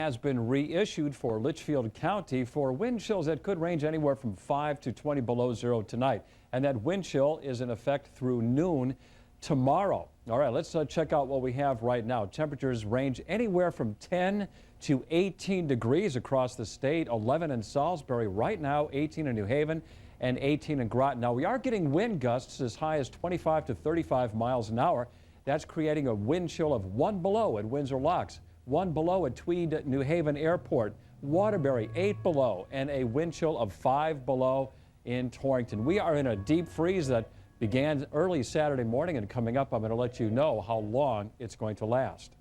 has been reissued for Litchfield County for wind chills that could range anywhere from 5 to 20 below zero tonight. And that wind chill is in effect through noon tomorrow. All right, let's check out what we have right now. Temperatures range anywhere from 10 to 18 degrees across the state. 11 in Salisbury right now, 18 in New Haven, and 18 in Groton. Now, we are getting wind gusts as high as 25 to 35 miles an hour. That's creating a wind chill of 1 below at Windsor Locks, 1 below at Tweed New Haven Airport, Waterbury 8 below, and a wind chill of 5 below in Torrington. We are in a deep freeze that began early Saturday morning, and coming up, I'm going to let you know how long it's going to last.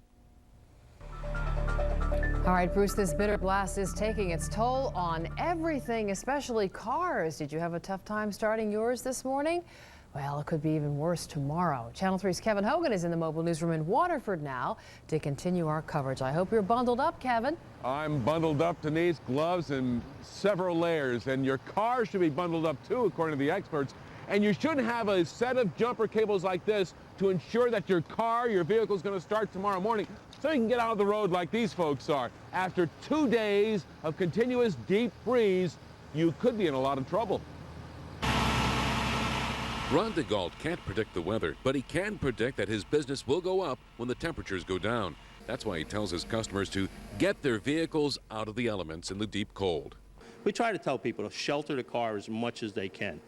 All right, Bruce, this bitter blast is taking its toll on everything, especially cars. Did you have a tough time starting yours this morning? Well, it could be even worse tomorrow. Channel 3's Kevin Hogan is in the mobile newsroom in Waterford now to continue our coverage. I hope you're bundled up, Kevin. I'm bundled up, Denise, gloves and several layers. And your car should be bundled up too, according to the experts. And you should have a set of jumper cables like this to ensure that your vehicle is going to start tomorrow morning so you can get out of the road like these folks are. After 2 days of continuous deep freeze, you could be in a lot of trouble. Ron DeGault can't predict the weather, but he can predict that his business will go up when the temperatures go down. That's why he tells his customers to get their vehicles out of the elements in the deep cold. We try to tell people to shelter the car as much as they can.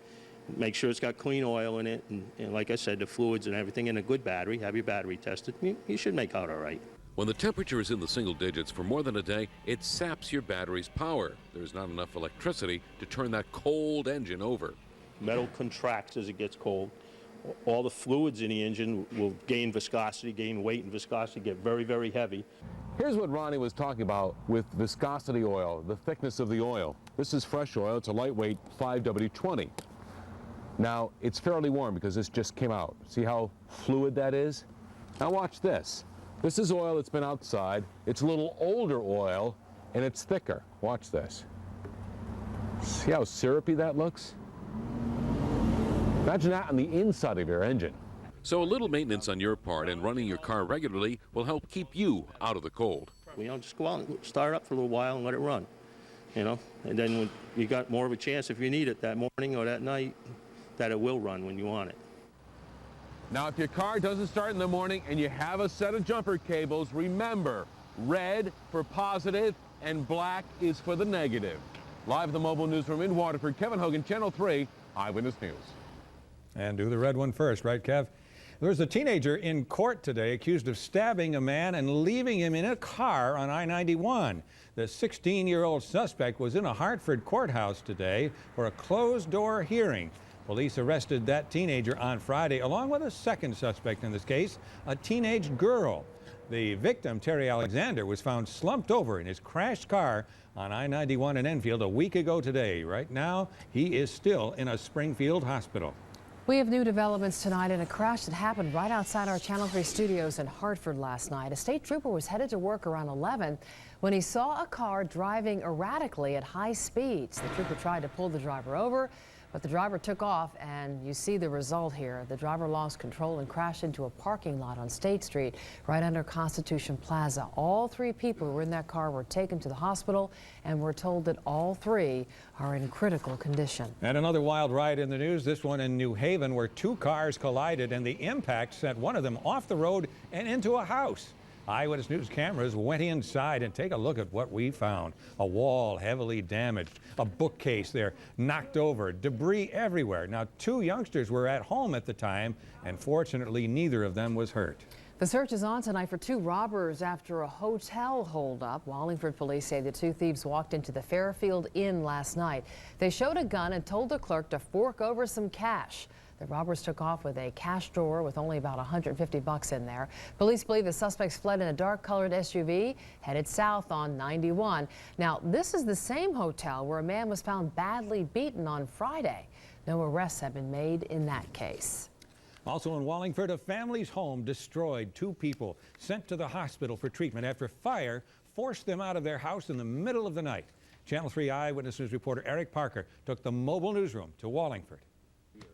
Make sure it's got clean oil in it, and like I said, the fluids and everything, and a good battery. Have your battery tested. You should make out all right. When the temperature is in the single digits for more than a day, it saps your battery's power. There's not enough electricity to turn that cold engine over. Metal contracts as it gets cold. All the fluids in the engine will gain viscosity, gain weight and viscosity, get very, very heavy. Here's what Ronnie was talking about with viscosity oil, the thickness of the oil. This is fresh oil. It's a lightweight 5W20. Now, it's fairly warm because this just came out. See how fluid that is? Now watch this. This is oil that's been outside. It's a little older oil, and it's thicker. Watch this. See how syrupy that looks? Imagine that on the inside of your engine. So a little maintenance on your part and running your car regularly will help keep you out of the cold. Just go out and start it up for a little while and let it run, and then when you got more of a chance if you need it that morning or that night, that it will run when you want it. Now, if your car doesn't start in the morning and you have a set of jumper cables, remember, red for positive and black is for the negative. Live at the mobile newsroom in Waterford, Kevin Hogan, Channel 3, Eyewitness News. And do the red one first, right, Kev? There was a teenager in court today accused of stabbing a man and leaving him in a car on I-91. The 16-year-old suspect was in a Hartford courthouse today for a closed-door hearing. Police arrested that teenager on Friday, along with a second suspect in this case, a teenage girl. The victim, Terry Alexander, was found slumped over in his crashed car on I-91 in Enfield a week ago today. Right now, he is still in a Springfield hospital. We have new developments tonight in a crash that happened right outside our Channel 3 studios in Hartford last night. A state trooper was headed to work around 11 when he saw a car driving erratically at high speeds. The trooper tried to pull the driver over, but the driver took off, and you see the result here. The driver lost control and crashed into a parking lot on State Street right under Constitution Plaza. All 3 people who were in that car were taken to the hospital, and we're told that all 3 are in critical condition. And another wild ride in the news, this one in New Haven, where 2 cars collided and the impact sent one of them off the road and into a house. Eyewitness News cameras went inside and take a look at what we found. A wall heavily damaged, a bookcase there knocked over, debris everywhere. Now, 2 youngsters were at home at the time, and fortunately neither of them was hurt. The search is on tonight for 2 robbers after a hotel holdup. Wallingford police say the 2 thieves walked into the Fairfield Inn last night. They showed a gun and told the clerk to fork over some cash. The robbers took off with a cash drawer with only about $150 in there. Police believe the suspects fled in a dark-colored SUV headed south on 91. Now, this is the same hotel where a man was found badly beaten on Friday. No arrests have been made in that case. Also in Wallingford, a family's home destroyed. 2 people sent to the hospital for treatment after fire forced them out of their house in the middle of the night. Channel 3 Eyewitness News reporter Eric Parker took the mobile newsroom to Wallingford.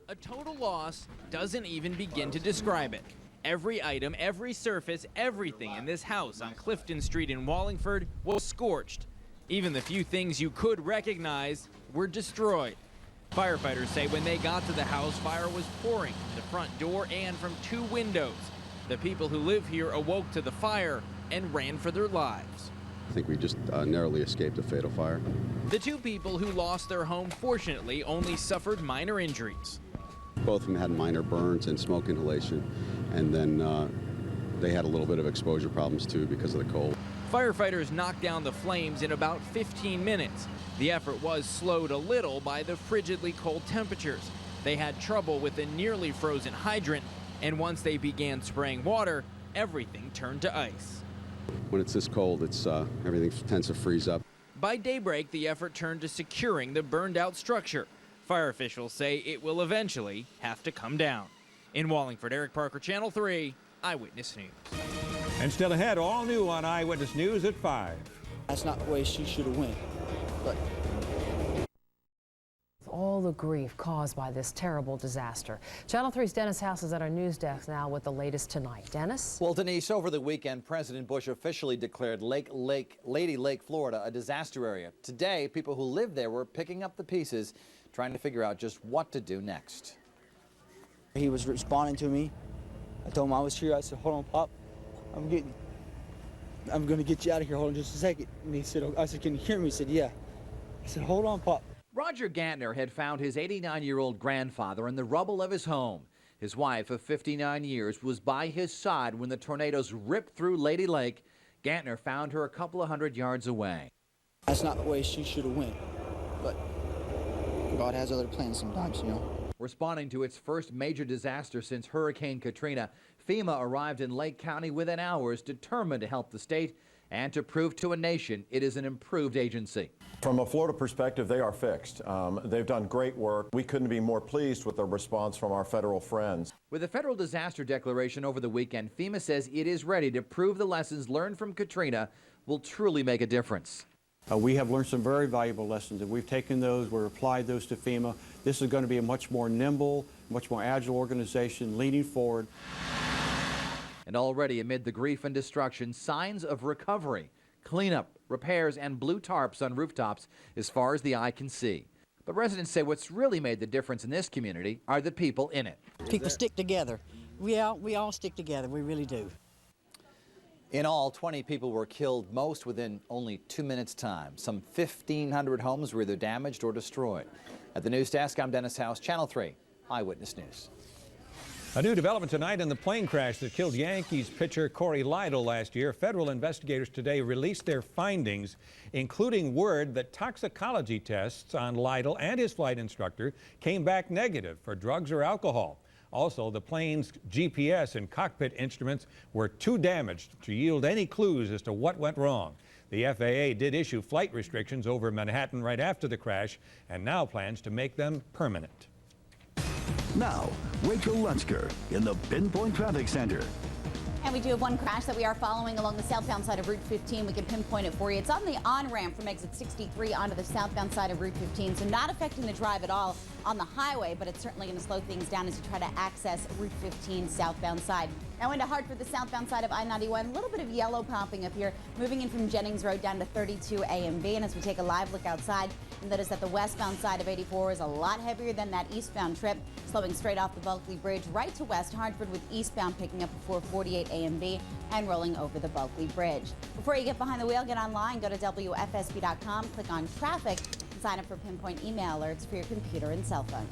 A total loss doesn't even begin to describe it. Every item, every surface, everything in this house on Clifton Street in Wallingford was scorched. Even the few things you could recognize were destroyed. Firefighters say when they got to the house, fire was pouring from the front door and from 2 windows. The people who live here awoke to the fire and ran for their lives. I think we just narrowly escaped a fatal fire. The 2 people who lost their home, fortunately, only suffered minor injuries. Both of them had minor burns and smoke inhalation, and then they had a little bit of exposure problems too because of the cold. Firefighters knocked down the flames in about 15 minutes. The effort was slowed a little by the frigidly cold temperatures. They had trouble with a nearly frozen hydrant, and once they began spraying water, everything turned to ice. When it's this cold, everything tends to freeze up. By daybreak, the effort turned to securing the burned out structure. Fire officials say it will eventually have to come down. In Wallingford, Eric Parker, Channel 3, Eyewitness News. And still ahead, all new on Eyewitness News at 5. That's not the way she should have went. But all the grief caused by this terrible disaster. Channel 3's Dennis House is at our news desk now with the latest tonight. Dennis? Well, Denise, over the weekend, President Bush officially declared Lady Lake, Florida, a disaster area. Today, people who live there were picking up the pieces, trying to figure out just what to do next. he was responding to me. I told him I was here. I said, hold on, Pop. I'm going to get you out of here. Hold on just a second. And he said, I said, can you hear me? He said, yeah. I said, hold on, Pop. Roger Gantner had found his 89-year-old grandfather in the rubble of his home. His wife of 59 years was by his side when the tornadoes ripped through Lady Lake. Gantner found her a couple of hundred yards away. That's not the way she should have went. But God has other plans sometimes, you know. Responding to its first major disaster since Hurricane Katrina, FEMA arrived in Lake County within hours, determined to help the state and to prove to a nation it is an improved agency. From a Florida perspective, they are fixed. They've done great work. We couldn't be more pleased with the response from our federal friends. With a federal disaster declaration over the weekend, FEMA says it is ready to prove the lessons learned from Katrina will truly make a difference. We have learned some very valuable lessons, and we've taken those, we've applied those to FEMA. This is going to be a much more nimble, much more agile organization leaning forward. And already amid the grief and destruction, signs of recovery, cleanup, repairs, and blue tarps on rooftops as far as the eye can see. But residents say what's really made the difference in this community are the people in it. People stick together. We all stick together, we really do. In all, 20 people were killed, most within only 2 minutes' time. Some 1,500 homes were either damaged or destroyed. At the news desk, I'm Dennis House, Channel 3, Eyewitness News. A new development tonight in the plane crash that killed Yankees pitcher Corey Lytle last year. Federal investigators today released their findings, including word that toxicology tests on Lytle and his flight instructor came back negative for drugs or alcohol. Also, the plane's GPS and cockpit instruments were too damaged to yield any clues as to what went wrong. The FAA did issue flight restrictions over Manhattan right after the crash and now plans to make them permanent. Now, Rachel Lutzker in the Pinpoint Traffic Center. And we do have one crash that we are following along the southbound side of Route 15. We can pinpoint it for you. It's on the on-ramp from exit 63 onto the southbound side of Route 15, so not affecting the drive at all on the highway, but it's certainly going to slow things down as you try to access Route 15 southbound side. Now into Hartford, the southbound side of I-91, a little bit of yellow popping up here, moving in from Jennings Road down to 32 A and B. And as we take a live look outside, and that is that the westbound side of 84 is a lot heavier than that eastbound trip, slowing straight off the Bulkley Bridge right to West Hartford, with eastbound picking up before 48 A and B and rolling over the Bulkley Bridge. Before you get behind the wheel, get online, go to WFSB.com, click on traffic, and sign up for Pinpoint email alerts for your computer and cell phone.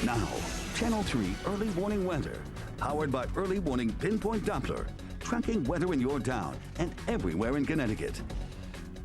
Now, Channel 3 Early Warning Weather, powered by Early Warning Pinpoint Doppler, tracking weather in your town and everywhere in Connecticut.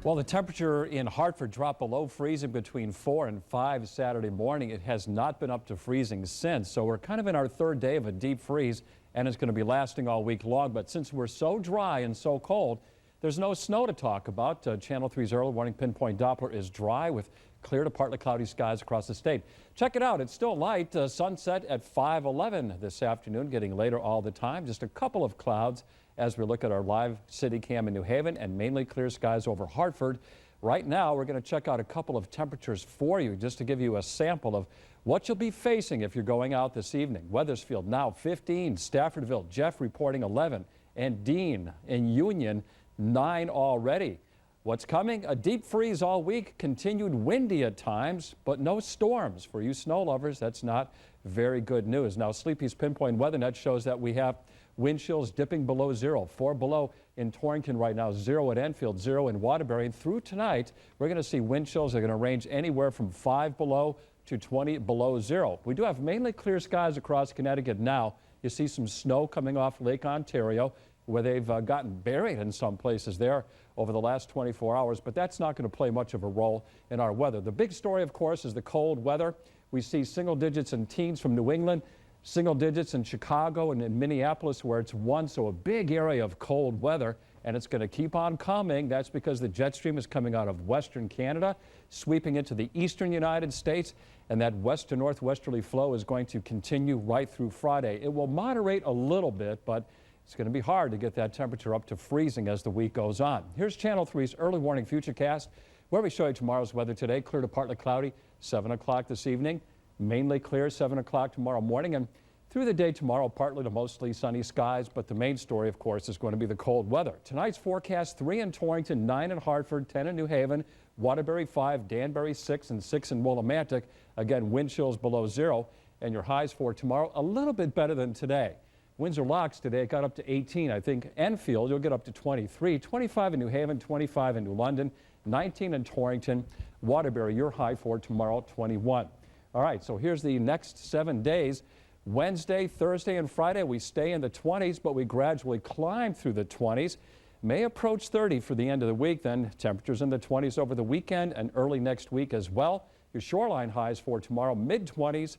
Well, the temperature in Hartford dropped below freezing between 4 and 5 Saturday morning. It has not been up to freezing since, so we're kind of in our third day of a deep freeze, and it's going to be lasting all week long. But since we're so dry and so cold, there's no snow to talk about. Channel 3's Early Warning Pinpoint Doppler is dry with clear to partly cloudy skies across the state. Check it out. It's still light. Sunset at 5:11 this afternoon, getting later all the time. Just a couple of clouds as we look at our live city cam in New Haven, and mainly clear skies over Hartford. Right now, we're going to check out a couple of temperatures for you just to give you a sample of what you'll be facing if you're going out this evening. Wethersfield now 15, Staffordville, Jeff reporting 11, and Dean in Union 9 already. What's coming? A deep freeze all week, continued windy at times, but no storms. For you snow lovers, that's not very good news. Now, Sleepy's Pinpoint Weather Net shows that we have wind chills dipping below 0, 4 below in Torrington right now, 0 at Enfield, 0 in Waterbury. And through tonight, we're going to see wind chills that are going to range anywhere from 5 below to 20 below 0. We do have mainly clear skies across Connecticut now. You see some snow coming off Lake Ontario, where they've gotten buried in some places there over the last 24 hours, but that's not going to play much of a role in our weather. The big story, of course, is the cold weather. We see single digits in teens from New England, single digits in Chicago and in Minneapolis, where it's 1, so a big area of cold weather, and it's going to keep on coming. That's because the jet stream is coming out of western Canada, sweeping into the eastern United States, and that west to northwesterly flow is going to continue right through Friday. It will moderate a little bit, but it's going to be hard to get that temperature up to freezing as the week goes on. Here's Channel 3's early warning futurecast, where we show you tomorrow's weather today. Clear to partly cloudy, 7 o'clock this evening. Mainly clear, 7 o'clock tomorrow morning. And through the day tomorrow, partly to mostly sunny skies. But the main story, of course, is going to be the cold weather. Tonight's forecast, 3 in Torrington, 9 in Hartford, 10 in New Haven, Waterbury 5, Danbury 6, and 6 in Willimantic. Again, wind chills below 0. And your highs for tomorrow, a little bit better than today. Windsor Locks today got up to 18. I think Enfield, you'll get up to 23. 25 in New Haven, 25 in New London, 19 in Torrington. Waterbury, your high for tomorrow, 21. All right, so here's the next 7 days. Wednesday, Thursday, and Friday, we stay in the 20s, but we gradually climb through the 20s. May approach 30 for the end of the week, then temperatures in the 20s over the weekend and early next week as well. Your shoreline highs for tomorrow, mid-20s,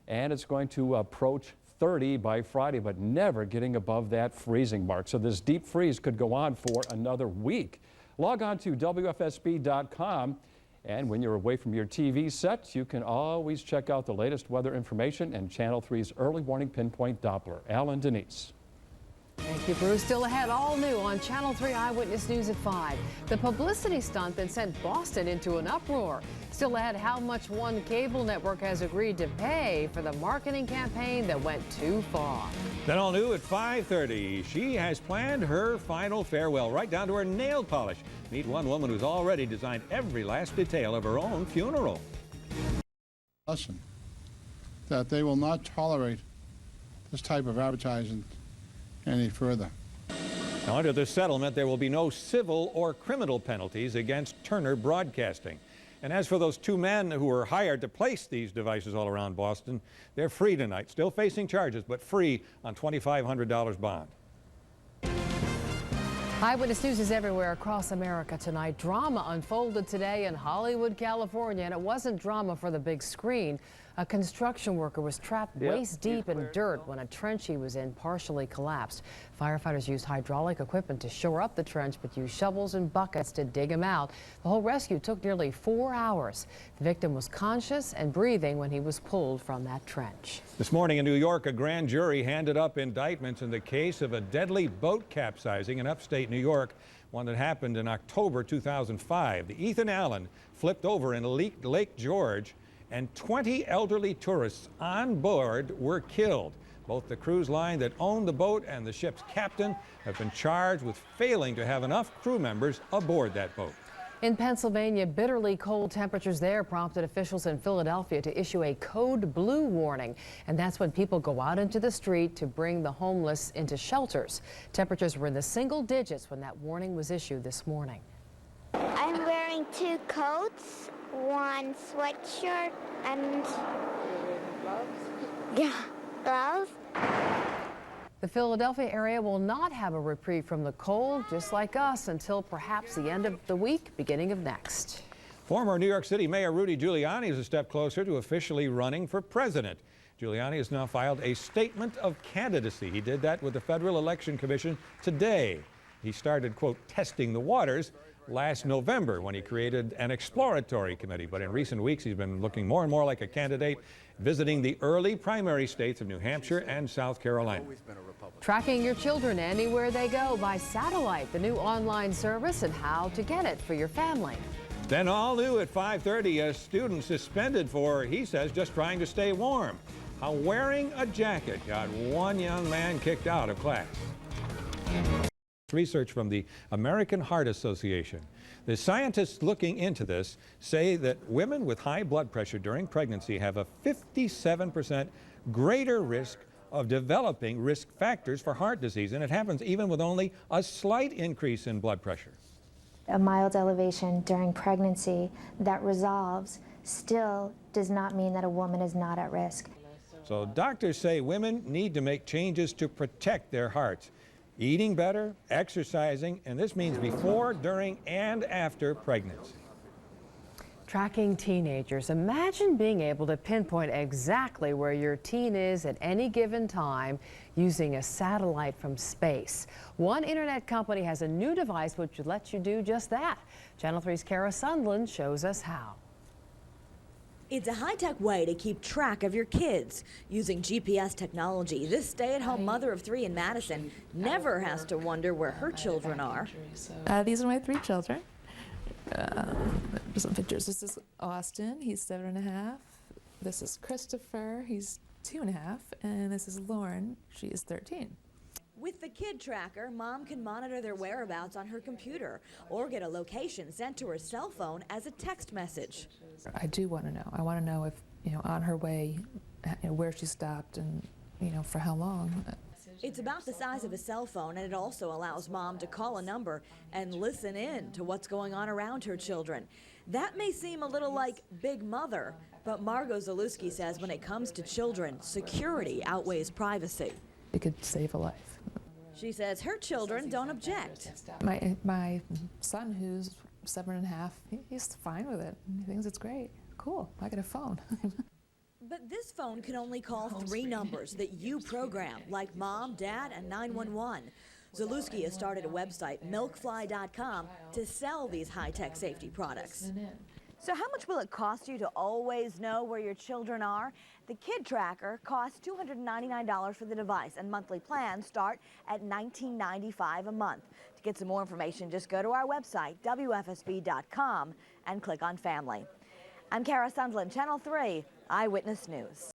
and it's going to approach 30 by Friday, but never getting above that freezing mark. So this deep freeze could go on for another week. Log on to WFSB.com, and when you're away from your TV set, you can always check out the latest weather information and Channel 3's early warning pinpoint Doppler. Al and Denise. Thank you, Bruce. Still ahead, all new on Channel 3 Eyewitness News at 5. The publicity stunt that sent Boston into an uproar. Still ahead, how much one cable network has agreed to pay for the marketing campaign that went too far. Then all new at 5:30. She has planned her final farewell, right down to her nail polish. Meet one woman who's already designed every last detail of her own funeral. Lesson that they will not tolerate this type of advertising any further. Now, under the settlement, there will be no civil or criminal penalties against Turner Broadcasting. And as for those 2 men who were hired to place these devices all around Boston, they're free tonight, still facing charges, but free on $2,500 bond. Eyewitness News is everywhere across America tonight. Drama unfolded today in Hollywood, California, and it wasn't drama for the big screen. A construction worker was trapped waist deep in dirt when a trench he was in partially collapsed. Firefighters used hydraulic equipment to shore up the trench, but used shovels and buckets to dig him out. The whole rescue took nearly 4 hours. The victim was conscious and breathing when he was pulled from that trench. This morning in New York, a grand jury handed up indictments in the case of a deadly boat capsizing in upstate New York, one that happened in October 2005. The Ethan Allen flipped over in Lake George, and 20 elderly tourists on board were killed. Both the cruise line that owned the boat and the ship's captain have been charged with failing to have enough crew members aboard that boat. In Pennsylvania, bitterly cold temperatures there prompted officials in Philadelphia to issue a code blue warning. And that's when people go out into the street to bring the homeless into shelters. Temperatures were in the single digits when that warning was issued this morning. I'm wearing 2 coats, 1 sweatshirt, and gloves. The Philadelphia area will not have a reprieve from the cold, just like us, until perhaps the end of the week, beginning of next. Former New York City Mayor Rudy Giuliani is a step closer to officially running for president. Giuliani has now filed a statement of candidacy. He did that with the Federal Election Commission today. He started, quote, testing the waters last November when he created an exploratory committee. But in recent weeks, he's been looking more and more like a candidate, visiting the early primary states of New Hampshire and South Carolina. Tracking your children anywhere they go by satellite, the new online service and how to get it for your family. Then all new at 5:30, a student suspended for, he says, just trying to stay warm. How wearing a jacket got one young man kicked out of class. Research from the American Heart Association. The scientists looking into this say that women with high blood pressure during pregnancy have a 57% greater risk of developing risk factors for heart disease, and it happens even with only a slight increase in blood pressure. A mild elevation during pregnancy that resolves still does not mean that a woman is not at risk. So doctors say women need to make changes to protect their hearts. Eating better, exercising, and this means before, during, and after pregnancy. Tracking teenagers. Imagine being able to pinpoint exactly where your teen is at any given time using a satellite from space. One internet company has a new device which lets you do just that. Channel 3's Sundlun shows us how. It's a high-tech way to keep track of your kids. Using GPS technology, this stay-at-home mother of 3 in Madison never has to wonder where her children are. These are my 3 children. Some pictures. This is Austin, he's 7.5. This is Christopher, he's 2.5. And this is Lauren, she is 13. With the kid tracker, mom can monitor their whereabouts on her computer or get a location sent to her cell phone as a text message. I do want to know. I want to know if, on her way, where she stopped and, for how long. It's about the size of a cell phone, and it also allows mom to call a number and listen in to what's going on around her children. That may seem a little like Big Mother, but Margot Zalewski says when it comes to children, security outweighs privacy. It could save a life. She says her children don't object. My son, who's 7.5, he's fine with it. He thinks it's great. Cool, I got a phone. But this phone can only call 3 numbers that you program, like mom, dad, and 911. Zalewski has started a website, milkfly.com, to sell these high-tech safety products. So how much will it cost you to always know where your children are? The Kid Tracker costs $299 for the device, and monthly plans start at $19.95 a month. To get some more information, just go to our website, WFSB.com, and click on Family. I'm Sundlun, Channel 3, Eyewitness News.